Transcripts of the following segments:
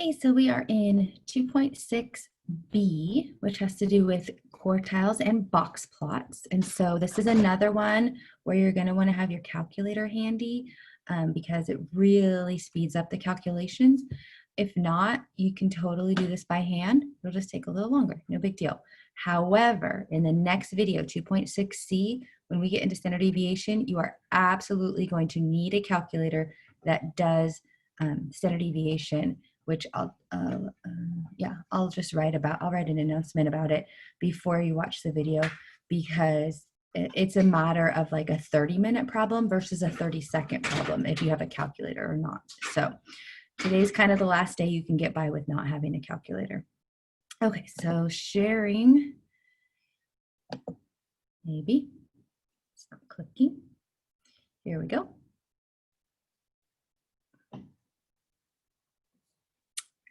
Okay, so we are in 2.6b, which has to do with quartiles and box plots. And so this is another one where you're going to want to have your calculator handy because it really speeds up the calculations. If not, you can totally do this by hand. It'll just take a little longer, no big deal. However, in the next video, 2.6c, when we get into standard deviation, you are absolutely going to need a calculator that does standard deviation, which I'll just write an announcement about it before you watch the video, because it's a matter of like a 30-minute problem versus a 30-second problem if you have a calculator or not. So today's kind of the last day you can get by with not having a calculator. Okay, so sharing, maybe, it's not clicking. Here we go.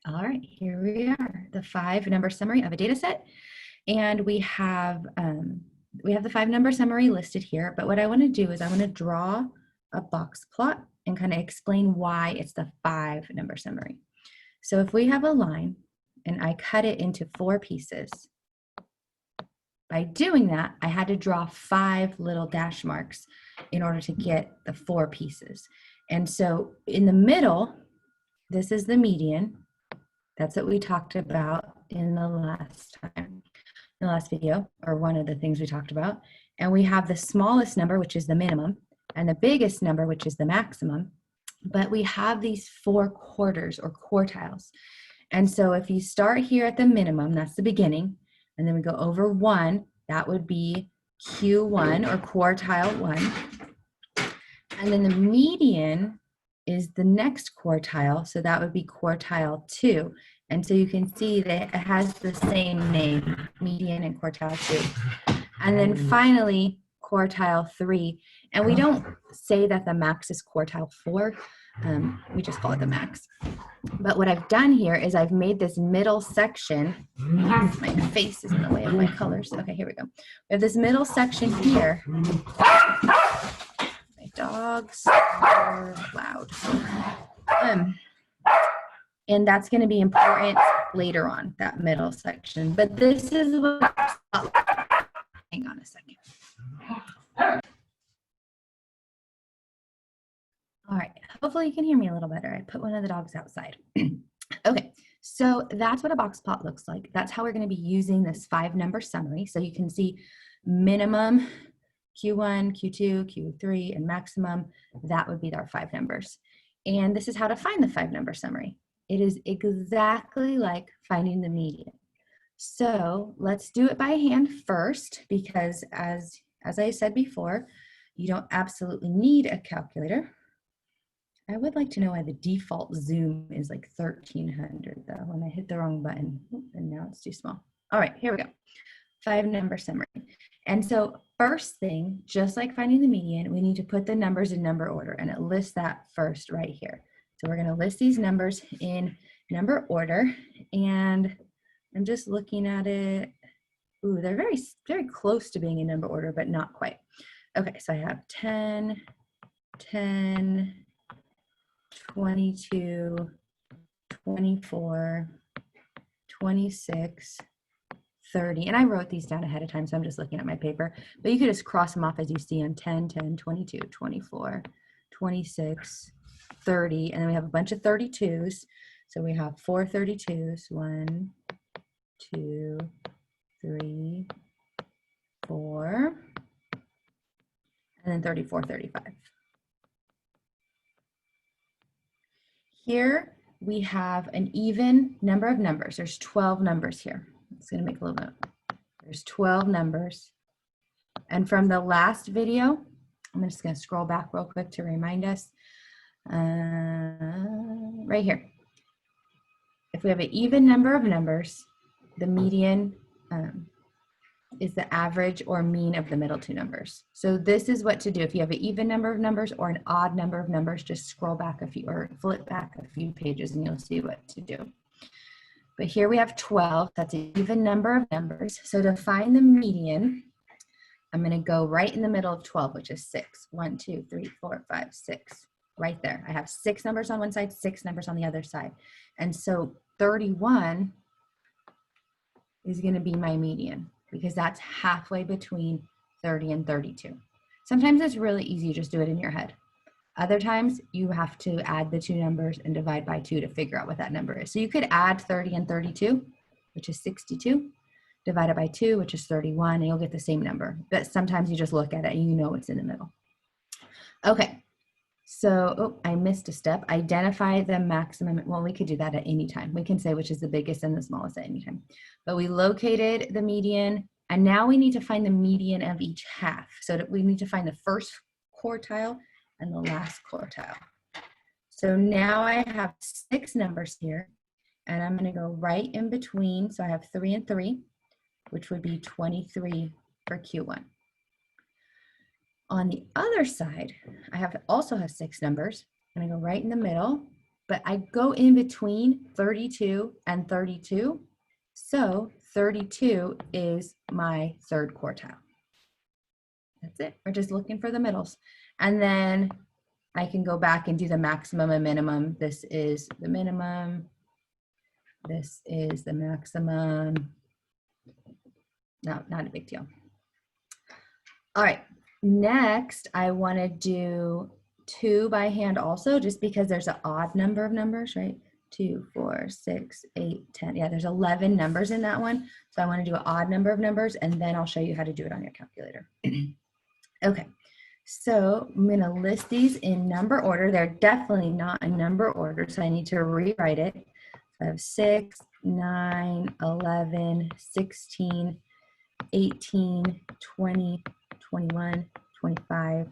All right, here we are, the 5-number summary of a data set. And we have the 5-number summary listed here, but what I want to do is I want to draw a box plot and kind of explain why it's the 5-number summary. So if we have a line and I cut it into 4 pieces, by doing that, I had to draw 5 little dash marks in order to get the 4 pieces. And so in the middle, this is the median. That's what we talked about in the last video, or one of the things we talked about. And we have the smallest number, which is the minimum, and the biggest number, which is the maximum. But we have these 4 quarters or quartiles. And so if you start here at the minimum, that's the beginning, and then we go over 1, that would be Q1 or quartile 1. And then the median is the next quartile, so that would be quartile 2. And so you can see that it has the same name, median and quartile 2. And then finally, quartile 3. And we don't say that the max is quartile 4, we just call it the max. But what I've done here is I've made this middle section, my face is in the way of my colors. Okay, here we go. We have this middle section here. Dogs are loud. And that's going to be important later on, that middle section. But this is what, hang on a second. All right, hopefully you can hear me a little better. I put one of the dogs outside. Okay, so that's what a box plot looks like. That's how we're going to be using this 5-number summary. So you can see minimum, Q1, Q2, Q3, and maximum. That would be our 5 numbers. And this is how to find the 5-number summary. It is exactly like finding the median. So let's do it by hand first, because as I said before, you don't absolutely need a calculator. I would like to know why the default zoom is like 1300 though, when I hit the wrong button, and now it's too small. All right, here we go. 5-number summary. And so first thing, just like finding the median, we need to put the numbers in number order, and it lists that first right here. So we're going to list these numbers in number order, and I'm just looking at it. Ooh, they're very, very close to being in number order, but not quite. Okay, so I have 10, 10, 22, 24, 26, 30, and I wrote these down ahead of time, so I'm just looking at my paper, but you could just cross them off as you see on 10, 10, 22, 24, 26, 30, and then we have a bunch of 32s. So we have 4 32s, 1, 2, 3, 4, and then 34, 35. Here we have an even number of numbers. There's 12 numbers here. It's going to make a little note. There's 12 numbers. And from the last video, I'm just going to scroll back real quick to remind us. Right here. If we have an even number of numbers, the median is the average or mean of the middle 2 numbers. So this is what to do. If you have an even number of numbers or an odd number of numbers, just scroll back a few or flip back a few pages and you'll see what to do. But here we have 12, that's an even number of numbers. So to find the median, I'm going to go right in the middle of 12, which is 6. 1, 2, 3, 4, 5, 6. right there. I have 6 numbers on one side, 6 numbers on the other side. And so 31 is going to be my median because that's halfway between 30 and 32. Sometimes it's really easy, you just do it in your head. Other times you have to add the 2 numbers and divide by 2 to figure out what that number is. So you could add 30 and 32, which is 62, divide it by 2, which is 31, and you'll get the same number. But sometimes you just look at it and you know it's in the middle. Okay, so I missed a step. Identify the maximum. Well, we could do that at any time. We can say which is the biggest and the smallest at any time. But we located the median, and now we need to find the median of each half. So that we need to find the first quartile and the last quartile. So now I have 6 numbers here, and I'm going to go right in between. So I have 3 and 3, which would be 23 for Q1. On the other side, I also have 6 numbers, and I go right in the middle, but I go in between 32 and 32. So 32 is my third quartile. That's it. We're just looking for the middles. And then I can go back and do the maximum and minimum. This is the minimum. This is the maximum. No, not a big deal. All right. Next, I want to do 2 by hand also, just because there's an odd number of numbers, right? 2, 4, 6, 8, 10. Yeah, there's 11 numbers in that one. So I want to do an odd number of numbers, and then I'll show you how to do it on your calculator. Okay, so I'm going to list these in number order. They're definitely not in number order, so I need to rewrite it. So I have 6, 9, 11, 16, 18, 20, 21, 25,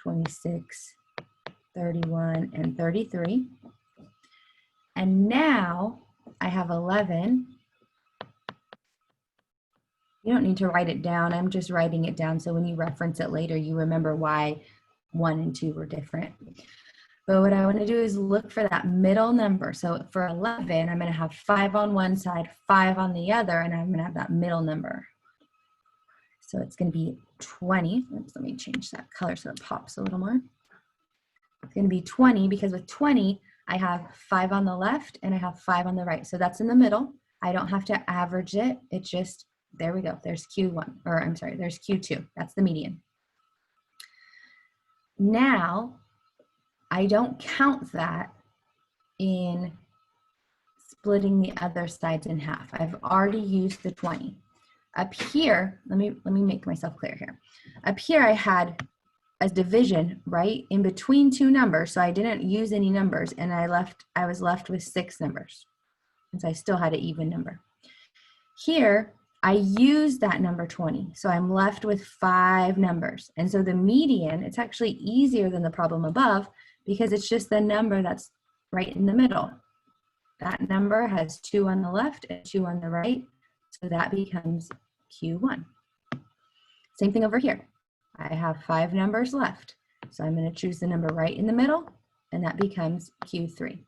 26, 31, and 33. And now I have 11. You don't need to write it down. I'm just writing it down so when you reference it later, you remember why 1 and 2 were different. But what I want to do is look for that middle number. So for 11, I'm going to have 5 on one side, 5 on the other, and I'm going to have that middle number. So it's going to be 20. Oops, let me change that color so it pops a little more. It's going to be 20 because with 20, I have 5 on the left and I have 5 on the right. So that's in the middle. I don't have to average it. It's just, there we go. There's Q1, or I'm sorry, there's Q2. That's the median. Now, I don't count that in splitting the other sides in half. I've already used the 20. Up here, let me make myself clear here. Up here I had a division right in between 2 numbers, so I didn't use any numbers, and I was left with 6 numbers, and so I still had an even number. Here, I used that number 20, so I'm left with 5 numbers, and so the median, it's actually easier than the problem above because it's just the number that's right in the middle. That number has 2 on the left and 2 on the right, so that becomes Q1. Same thing over here. I have 5 numbers left. So I'm going to choose the number right in the middle, and that becomes Q3.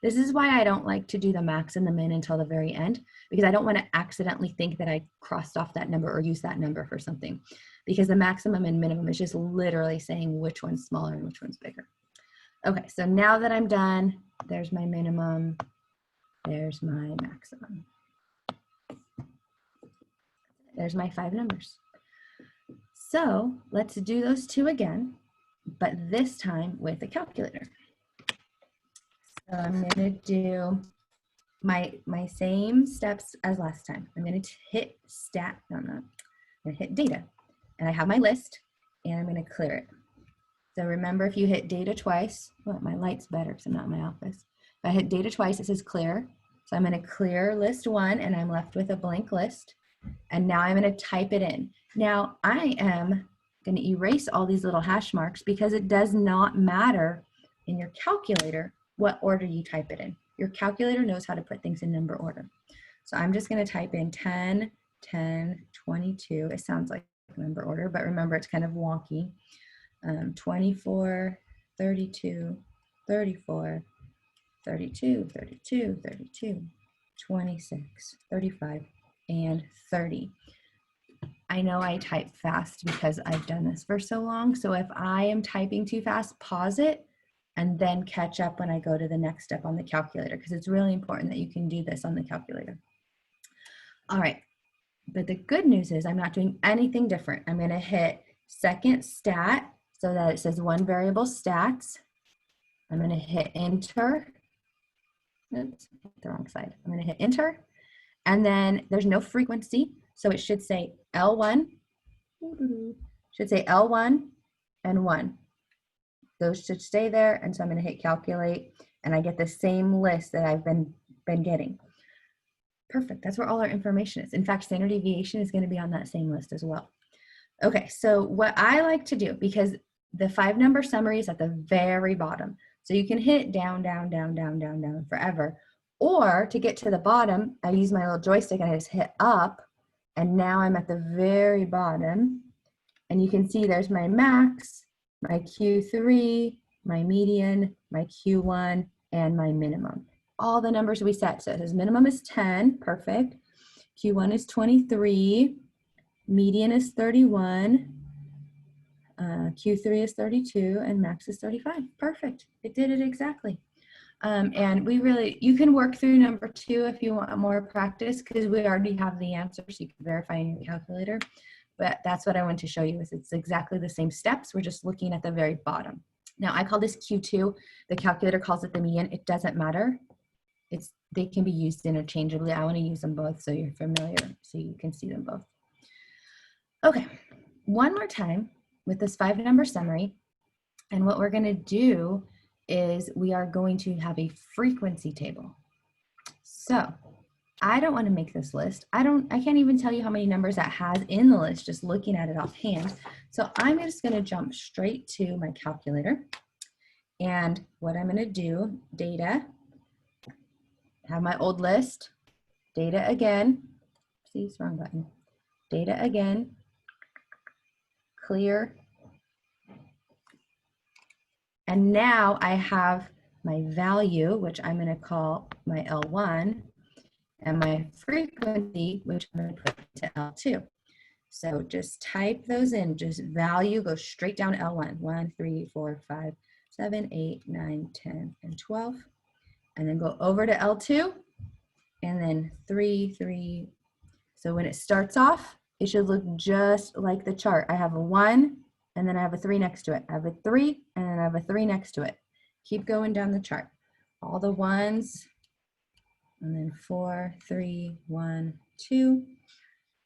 This is why I don't like to do the max and the min until the very end, because I don't want to accidentally think that I crossed off that number or used that number for something. Because the maximum and minimum is just literally saying which one's smaller and which one's bigger. Okay, so now that I'm done, there's my minimum, there's my maximum. There's my 5 numbers. So let's do those 2 again, but this time with a calculator. So I'm going to do my same steps as last time. I'm going to hit stat, no, I'm not. I'm going to hit data, and I have my list, and I'm going to clear it. So remember, if you hit data twice, well, my light's better because I'm not in my office. If I hit data twice, it says clear. So I'm going to clear list 1, and I'm left with a blank list. And now I'm going to type it in. Now I am going to erase all these little hash marks because it does not matter in your calculator what order you type it in. Your calculator knows how to put things in number order. So I'm just going to type in 10, 10, 22. It sounds like number order, but remember it's kind of wonky. 24, 32, 34, 32, 32, 32, 26, 35, and 30. I know I type fast because I've done this for so long. So if I am typing too fast, pause it and then catch up when I go to the next step on the calculator, because it's really important that you can do this on the calculator. All right, but the good news is I'm not doing anything different. I'm going to hit second stat so that it says one variable stats. I'm going to hit enter. Oops, the wrong side. I'm going to hit enter, and then there's no frequency, so it should say L1, should say L1 and 1. Those should stay there, and so I'm going to hit calculate, and I get the same list that I've been getting. Perfect, that's where all our information is. In fact, standard deviation is going to be on that same list as well. Okay, so what I like to do, because the 5-number summary is at the very bottom, so you can hit down, down, down, down, down, down forever, or to get to the bottom, I use my little joystick and I just hit up, and now I'm at the very bottom, and you can see there's my max, my Q3, my median, my Q1, and my minimum. All the numbers we set. So it says minimum is 10, perfect. Q1 is 23, median is 31, Q3 is 32, and max is 35. Perfect, it did it exactly. And you can work through number 2 if you want more practice, because we already have the answer, so you can verify in your calculator. But that's what I want to show you, is it's exactly the same steps. We're just looking at the very bottom. Now I call this Q2. The calculator calls it the median. It doesn't matter. They can be used interchangeably. I want to use them both so you're familiar, so you can see them both. Okay, one more time with this 5-number summary. And what we're going to do is we are going to have a frequency table. So I don't want to make this list. I can't even tell you how many numbers that has in the list just looking at it offhand. So I'm just going to jump straight to my calculator. And what I'm going to do, data, have my old list, data again, see, it's wrong button, data again, clear. And now I have my value, which I'm going to call my L1, and my frequency, which I'm going to put to L2. So just type those in, just value, go straight down to L1, 1, 3, 4, 5, 7, 8, 9, 10, and 12. And then go over to L2, and then 3, 3. So when it starts off, it should look just like the chart. I have a 1, and then I have a 3 next to it. I have a 3, and then I have a 3 next to it. Keep going down the chart. All the 1s, and then 4, 3, 1, 2.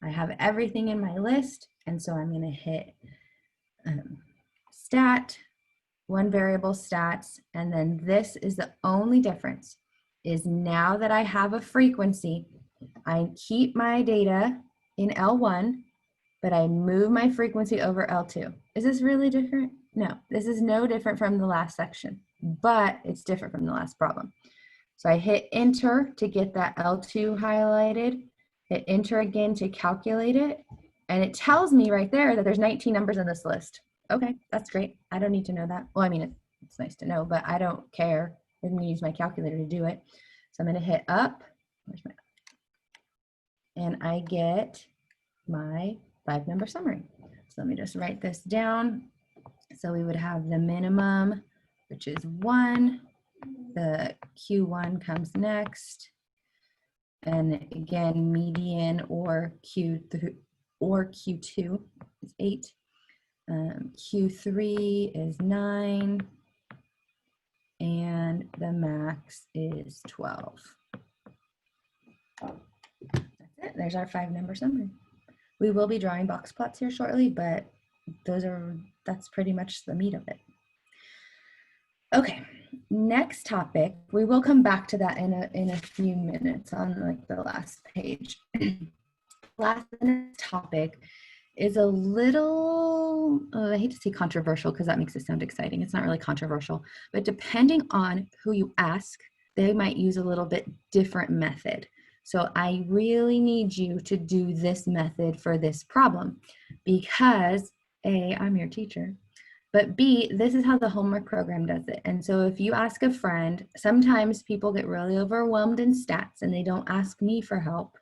I have everything in my list, and so I'm going to hit stat, one variable stats, and then this is the only difference, is now that I have a frequency, I keep my data in L1, but I move my frequency over L2. Is this really different? No, this is no different from the last section, but it's different from the last problem. So I hit enter to get that L2 highlighted, hit enter again to calculate it, and it tells me right there that there's 19 numbers in this list. Okay, that's great. I don't need to know that. Well, I mean, it's nice to know, but I don't care. I'm going to use my calculator to do it. So I'm going to hit up, and I get my 5-number summary. So let me just write this down. So we would have the minimum, which is 1. The Q1 comes next. And again, median or Q2 is 8. Q3 is 9. And the max is 12. That's it. There's our 5-number summary. We will be drawing box plots here shortly, but that's pretty much the meat of it. Okay, next topic. We will come back to that in a few minutes on like the last page. Last topic is a little, I hate to say controversial because that makes it sound exciting. It's not really controversial, but depending on who you ask, they might use a little bit different method. So I really need you to do this method for this problem because A, I'm your teacher, but B, this is how the homework program does it. And so if you ask a friend, sometimes people get really overwhelmed in stats and they don't ask me for help.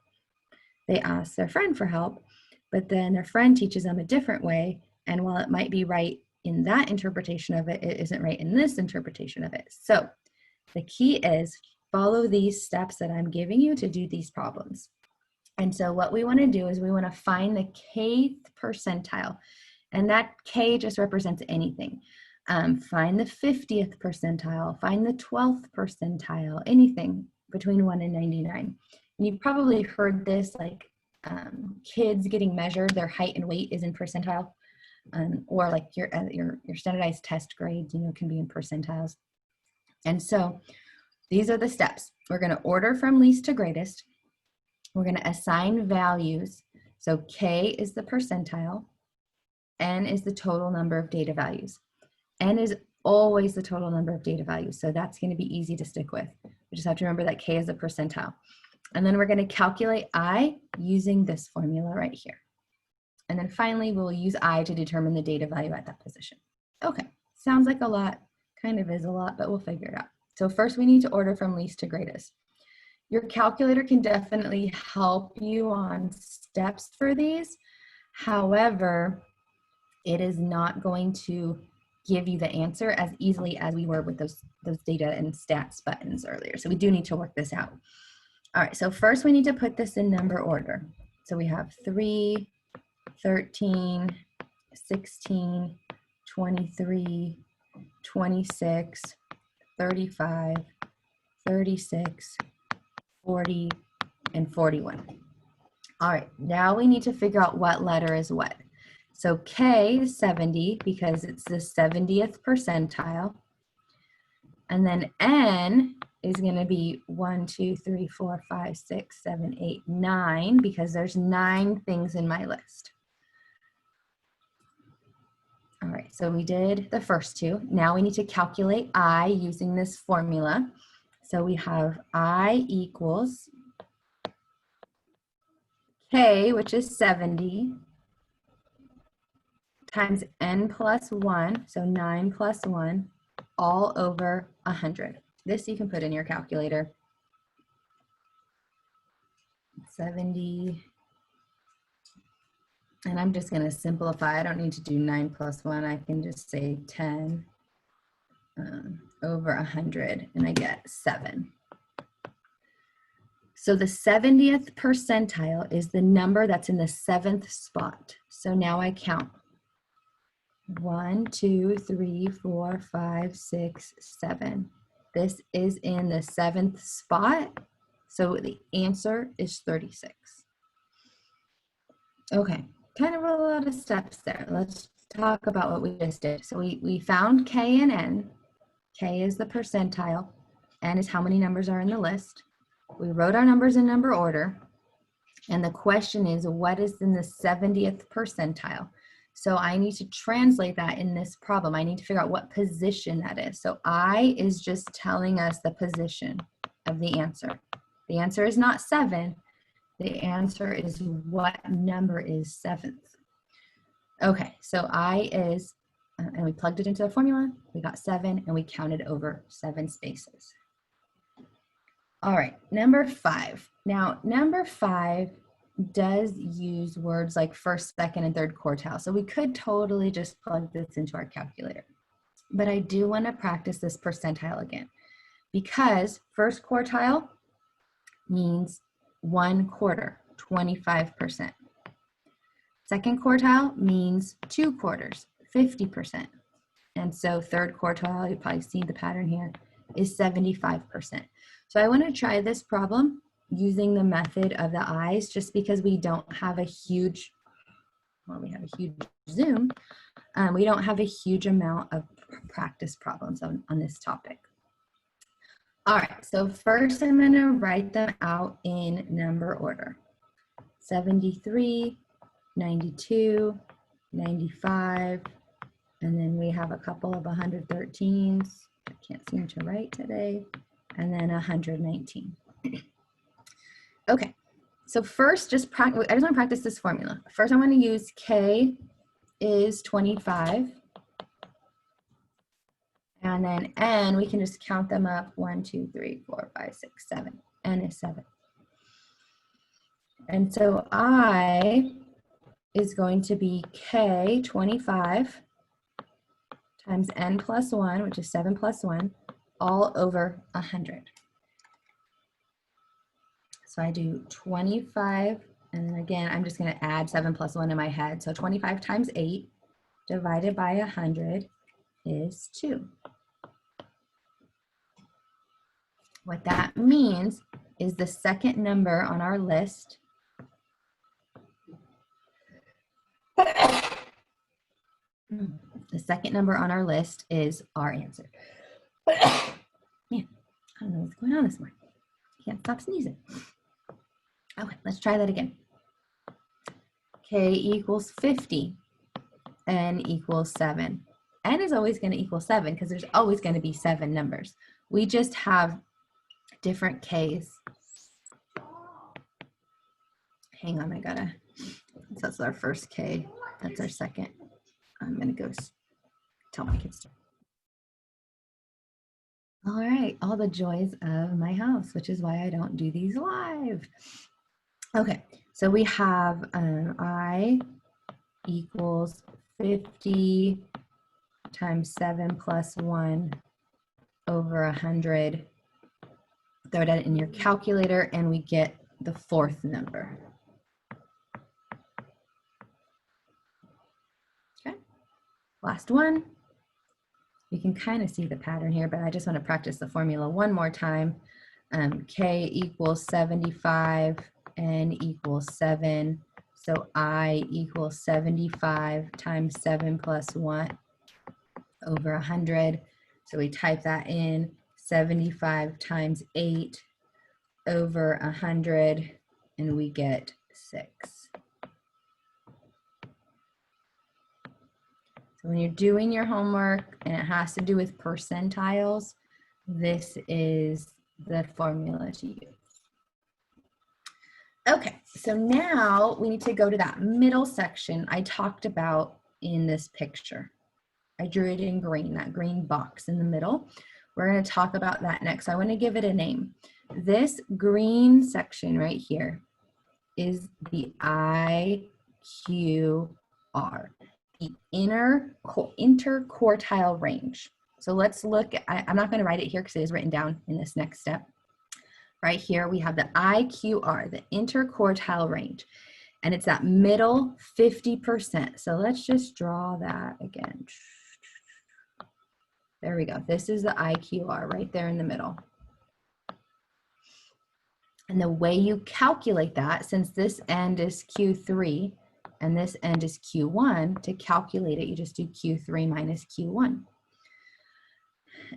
They ask their friend for help, but then their friend teaches them a different way. And while it might be right in that interpretation of it, it isn't right in this interpretation of it. So the key is follow these steps that I'm giving you to do these problems. And so what we want to do is we want to find the kth percentile. And that K just represents anything. Find the 50th percentile, find the 12th percentile, anything between 1 and 99. And you've probably heard this, like kids getting measured, their height and weight is in percentile, or like your standardized test grades, can be in percentiles. And so these are the steps. We're going to order from least to greatest. We're going to assign values. So K is the percentile. N is the total number of data values. N is always the total number of data values. So that's going to be easy to stick with. We just have to remember that K is a percentile. And then we're going to calculate I using this formula right here. And then finally, we'll use I to determine the data value at that position. Okay, sounds like a lot, kind of is a lot, but we'll figure it out. So first we need to order from least to greatest. Your calculator can definitely help you on steps for these. However, it is not going to give you the answer as easily as we were with those data and stats buttons earlier. So we do need to work this out. All right, so first we need to put this in number order. So we have 3, 13, 16, 23, 26, 35, 36, 40, and 41. All right, now we need to figure out what letter is what. So K is 70 because it's the 70th percentile. And then N is going to be 1, 2, 3, 4, 5, 6, 7, 8, 9 because there's 9 things in my list. All right, so we did the first two. Now we need to calculate I using this formula. So we have I equals K, which is 70, times N plus 1, so 9 plus 1, all over 100. This you can put in your calculator. 70, and I'm just going to simplify. I don't need to do 9 plus 1. I can just say 10 over 100, and I get 7. So the 70th percentile is the number that's in the 7th spot. So now I count 1, 2, 3, 4, 5, 6, 7. This is in the 7th spot. So the answer is 36. Okay, kind of a lot of steps there. Let's talk about what we just did. So we found K and N. K is the percentile. N is how many numbers are in the list. We wrote our numbers in number order. And the question is, what is in the 70th percentile? So I need to translate that in this problem. I need to figure out what position that is. So I is just telling us the position of the answer. The answer is not 7. The answer is what number is 7th. Okay, so I is, and we plugged it into the formula. We got 7, and we counted over 7 spaces. All right, number 5. Now, number 5 does use words like first, second, and third quartile. So we could totally just plug this into our calculator. But I do want to practice this percentile again, because first quartile means 1/4, 25%. Second quartile means 2/4, 50%. And so third quartile, you probably see the pattern here, is 75%. So I want to try this problem using the method of the eyes, just because we don't have a huge, well, we have a huge Zoom. We don't have a huge amount of practice problems on this topic. All right, so first I'm going to write them out in number order. 73, 92, 95, and then we have a couple of 113s. I can't seem to write today. And then 119. Okay, so first just practice, I just want to practice this formula. First I'm going to use K is 25. And then N, we can just count them up. 1, 2, 3, 4, 5, 6, 7. N is 7. And so I is going to be K, 25, times n plus 1, which is 7 plus 1, all over 100. So I do 25, and then again, I'm just going to add 7 plus 1 in my head. So 25 times 8 divided by 100 is 2. What that means is the second number on our list is our answer. Man, I don't know what's going on this morning. Can't stop sneezing. Okay, let's try that again. K equals 50. N equals 7. N is always going to equal 7 because there's always going to be 7 numbers. We just have different Ks. Hang on, so that's our first K. That's our second. I'm going to go tell my kids to. All right, all the joys of my house, which is why I don't do these live. Okay, so we have I equals 50 times 7 plus 1 over 100. Throw that in your calculator and we get the fourth number. Okay, last one. You can kind of see the pattern here, but I just want to practice the formula one more time. K equals 75, N equals 7. So I equals 75 times 7 plus 1 over 100. So we type that in, 75 times 8 over 100, and we get 6. So when you're doing your homework and it has to do with percentiles, this is the formula to use. Okay, so now we need to go to that middle section I talked about in this picture. I drew it in green, that green box in the middle. We're going to talk about that next. So I want to give it a name. This green section right here is the IQR, the interquartile range. So let's look, I'm not going to write it here because it is written down in this next step. Right here we have the IQR, the interquartile range, and it's that middle 50%. So let's just draw that again. There we go. This is the IQR right there in the middle. And the way you calculate that, since this end is Q3 and this end is Q1, to calculate it, you just do Q3 minus Q1.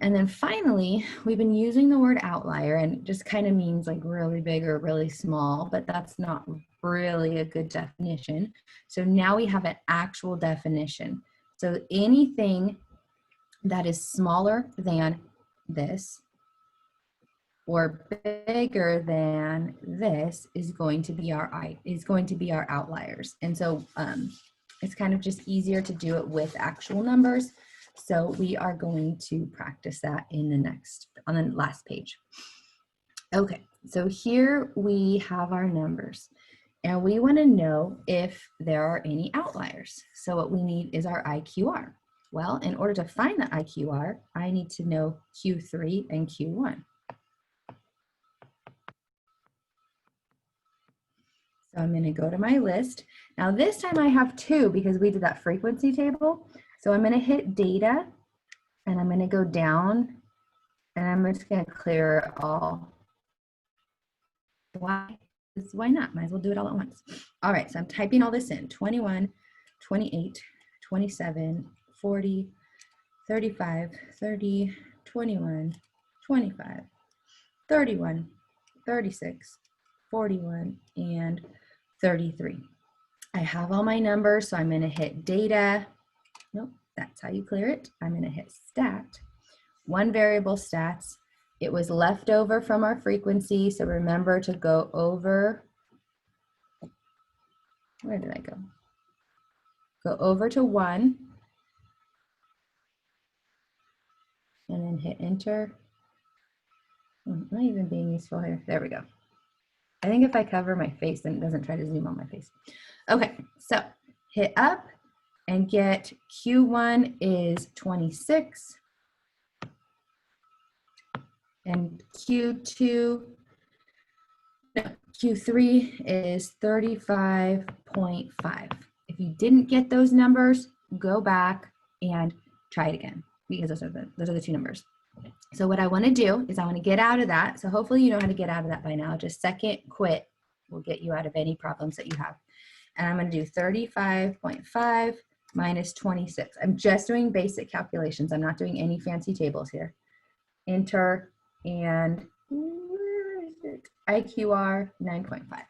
And then finally, we've been using the word outlier, and it just kind of means like really big or really small, but that's not really a good definition. So now we have an actual definition. So anything that is smaller than this or bigger than this is going to be our outliers. And so it's kind of just easier to do it with actual numbers. So we are going to practice that on the last page. Okay, so here we have our numbers. And we want to know if there are any outliers. So what we need is our IQR. Well, in order to find the IQR, I need to know Q3 and Q1. So I'm going to go to my list. Now this time I have 2 because we did that frequency table. So I'm going to hit data and I'm going to go down and I'm just going to clear it all. Why? Why not? Might as well do it all at once. All right, so I'm typing all this in. 21, 28, 27, 40, 35, 30, 21, 25, 31, 36, 41, and 33. I have all my numbers, so I'm going to hit data. Nope, that's how you clear it. I'm going to hit stat. One variable stats. It was left over from our frequency, so remember to go over. Where did I go? Go over to 1. And then hit enter. I'm not even being useful here. There we go. I think if I cover my face, then it doesn't try to zoom on my face. Okay, so hit up and get Q1 is 26 and Q3 is 35.5. If you didn't get those numbers, go back and try it again because those are the two numbers. So what I want to do is I want to get out of that. So hopefully you know how to get out of that by now. Just second quit will get you out of any problems that you have. And I'm going to do 35.5 minus 26. I'm just doing basic calculations. I'm not doing any fancy tables here. Enter, and where is it? IQR 9.5.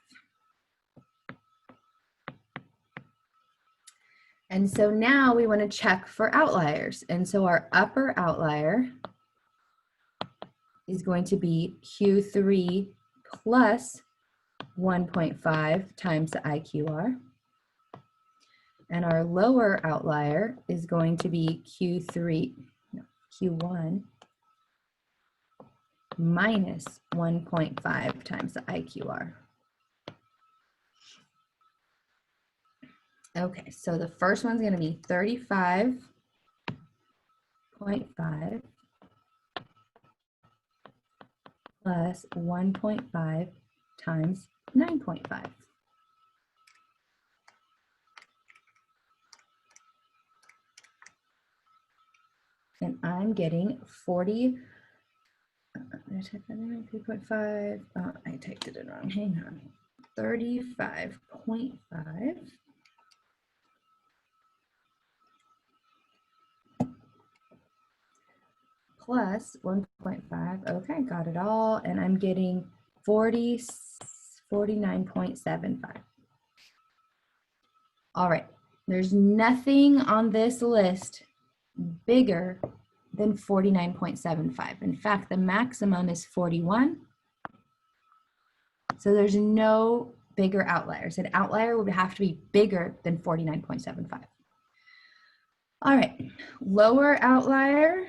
And so now we want to check for outliers. And so our upper outlier is going to be Q3 plus 1.5 times the IQR. And our lower outlier is going to be Q1 minus 1.5 times the IQR. Okay, so the first one's going to be 35.5 plus 1.5 times 9.5. And I'm getting 40. Did I type that in? 3.5. Oh, I typed it in wrong. Hang on. 35.5 plus 1.5. Okay, got it all. And I'm getting 49.75. All right, there's nothing on this list bigger than 49.75. In fact, the maximum is 41. So there's no bigger outliers. An outlier would have to be bigger than 49.75. All right, lower outlier,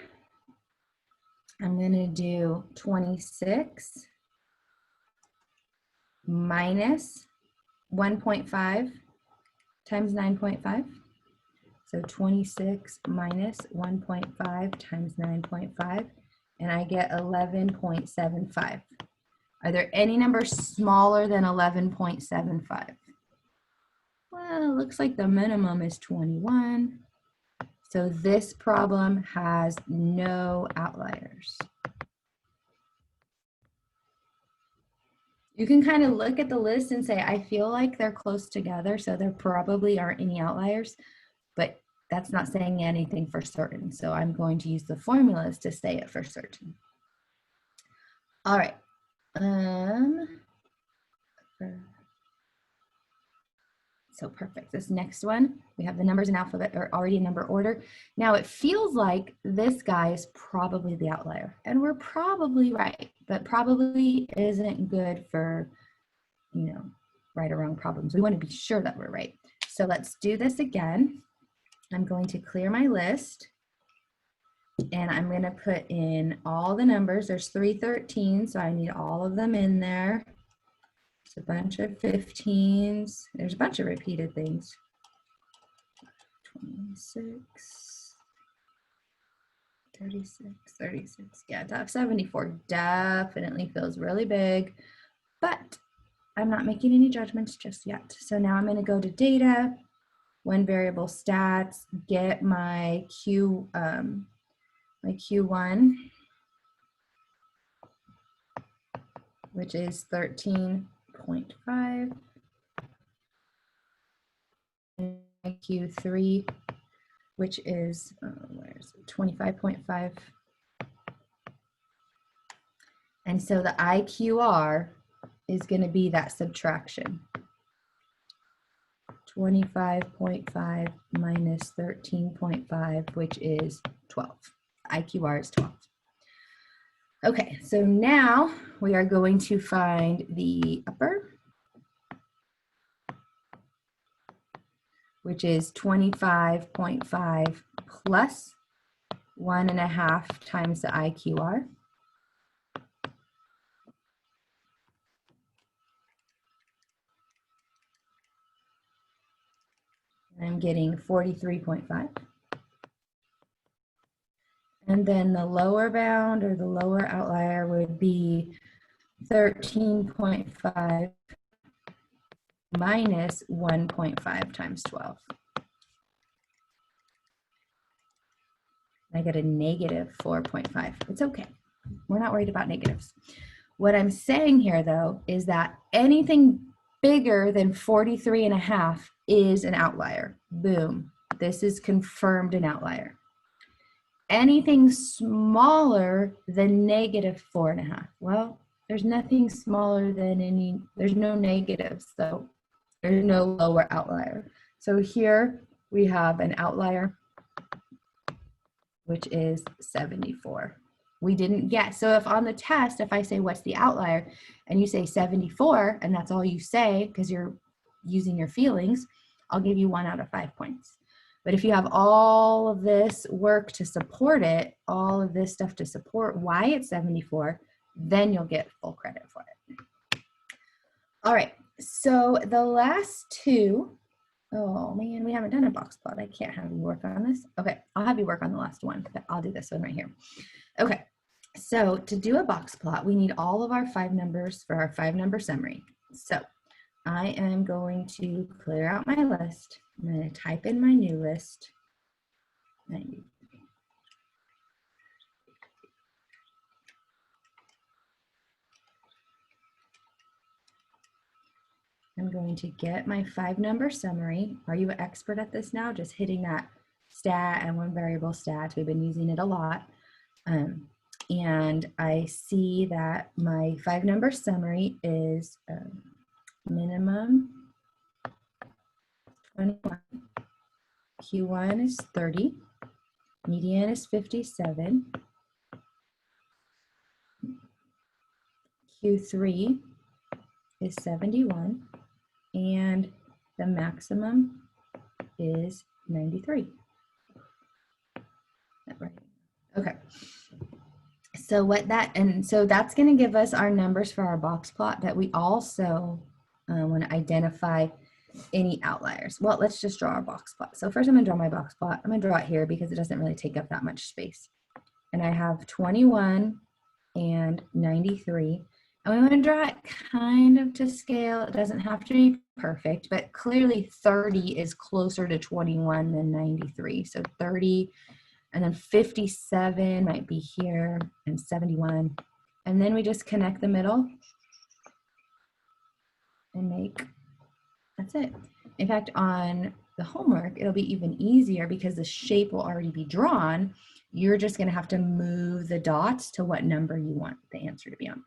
I'm going to do 26 minus 1.5 times 9.5. So 26 minus 1.5 times 9.5, and I get 11.75. Are there any numbers smaller than 11.75? Well, it looks like the minimum is 21. So this problem has no outliers. You can kind of look at the list and say, I feel like they're close together, so there probably aren't any outliers, but that's not saying anything for certain. So I'm going to use the formulas to say it for certain. All right. So perfect. This next one, we have the numbers in alphabet or already in number order. Now it feels like this guy is probably the outlier, and we're probably right, but probably isn't good for, you know, right or wrong problems. We want to be sure that we're right. So let's do this again. I'm going to clear my list, and I'm going to put in all the numbers. There's 313, so I need all of them in there. There's a bunch of 15s. There's a bunch of repeated things. 26, 36, 36. Yeah, top 74 definitely feels really big, but I'm not making any judgments just yet. So now I'm going to go to data, one variable stats, get my Q1, which is 13.5, and my Q3, which is 25.5. And so the IQR is going to be that subtraction. 25.5 minus 13.5, which is 12. IQR is 12. Okay, so now we are going to find the upper, which is 25.5 plus 1.5 times the IQR. I'm getting 43.5. And then the lower bound or the lower outlier would be 13.5 minus 1.5 times 12. I get a negative 4.5. It's okay. We're not worried about negatives. What I'm saying here, though, is that anything bigger than 43.5 is an outlier. Boom. This is confirmed an outlier. Anything smaller than negative 4.5. Well, there's nothing smaller than there's no negatives, so there's no lower outlier. So here we have an outlier, which is 74. We didn't get, so if on the test, if I say what's the outlier and you say 74 and that's all you say because you're using your feelings, I'll give you 1 out of 5 points. But if you have all of this work to support it, all of this stuff to support why it's 74, then you'll get full credit for it. All right, so the last two, oh man, we haven't done a box plot. I can't have you work on this. Okay, I'll have you work on the last one, but I'll do this one right here. Okay, so to do a box plot, we need all of our 5 numbers for our 5-number summary. So I am going to clear out my list. I'm going to type in my new list. I'm going to get my 5-number summary. Are you an expert at this now? Just hitting that stat and 1 variable stat. We've been using it a lot. And I see that my 5-number summary is minimum 21, Q1 is 30, median is 57, Q3 is 71, and the maximum is 93. Is that right? Okay. So so that's going to give us our numbers for our box plot, but we also want to identify any outliers. Well, let's just draw our box plot. So first I'm going to draw my box plot. I'm going to draw it here because it doesn't really take up that much space. And I have 21 and 93. And we want to draw it kind of to scale. It doesn't have to be perfect, but clearly 30 is closer to 21 than 93. So 30, and then 57 might be here, and 71. And then we just connect the middle and make, that's it. In fact, on the homework, it'll be even easier because the shape will already be drawn. You're just gonna have to move the dots to what number you want the answer to be on.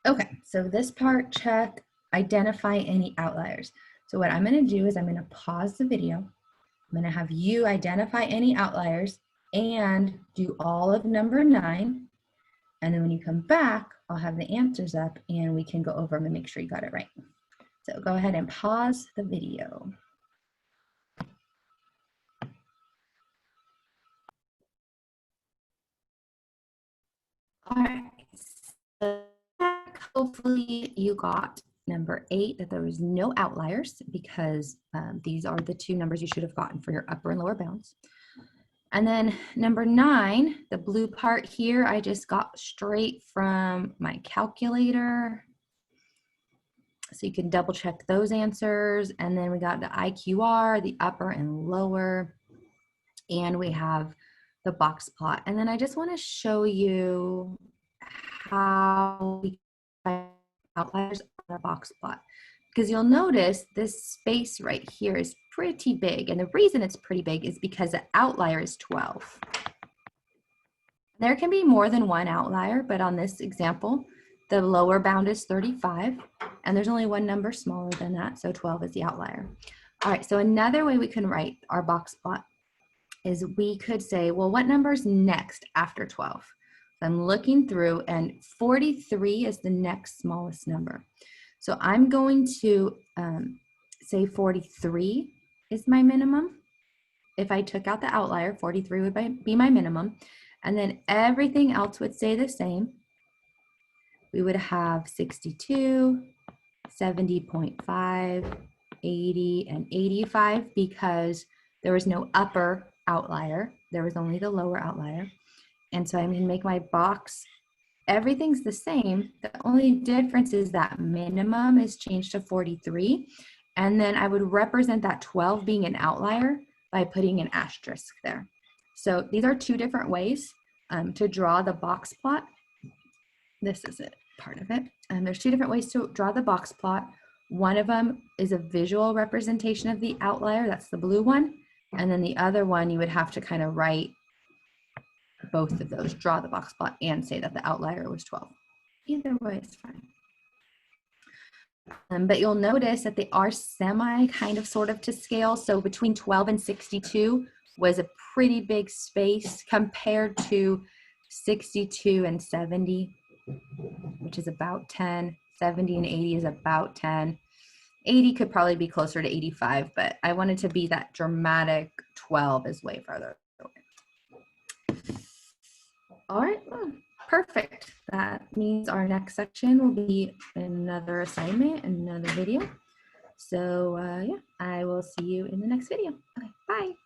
Okay, so this part, check, identify any outliers. So what I'm gonna do is I'm gonna pause the video. I'm gonna have you identify any outliers and do all of number 9. And then when you come back, I'll have the answers up and we can go over them and make sure you got it right. So go ahead and pause the video. All right, so hopefully you got number 8, that there was no outliers, because these are the 2 numbers you should have gotten for your upper and lower bounds. And then number 9, the blue part here, I just got straight from my calculator. So you can double check those answers. And then we got the IQR, the upper and lower, and we have the box plot. And then I just want to show you how we find outliers on a box plot, because you'll notice this space right here is pretty big. And the reason it's pretty big is because the outlier is 12. There can be more than 1 outlier, but on this example, the lower bound is 35, and there's only 1 number smaller than that, so 12 is the outlier. All right, so another way we can write our box plot is we could say, well, what number's next after 12? So I'm looking through, and 43 is the next smallest number. So I'm going to say 43 is my minimum. If I took out the outlier, 43 would be my minimum. And then everything else would stay the same. We would have 62, 70.5, 80, and 85 because there was no upper outlier. There was only the lower outlier. And so I'm going to make my box, everything's the same. The only difference is that minimum is changed to 43. And then I would represent that 12 being an outlier by putting an asterisk there. So these are two different ways to draw the box plot. This is it, part of it. And there's two different ways to draw the box plot. One of them is a visual representation of the outlier. That's the blue one. And then the other one, you would have to kind of write both of those, draw the box plot and say that the outlier was 12. Either way is fine. But you'll notice that they are semi kind of sort of to scale. So between 12 and 62 was a pretty big space compared to 62 and 70, which is about 10. 70 and 80 is about 10. 80 could probably be closer to 85, but I wanted to be that dramatic 12 is way farther away. All right, well, perfect. That means our next section will be another assignment, another video. So yeah, I will see you in the next video. Okay, bye.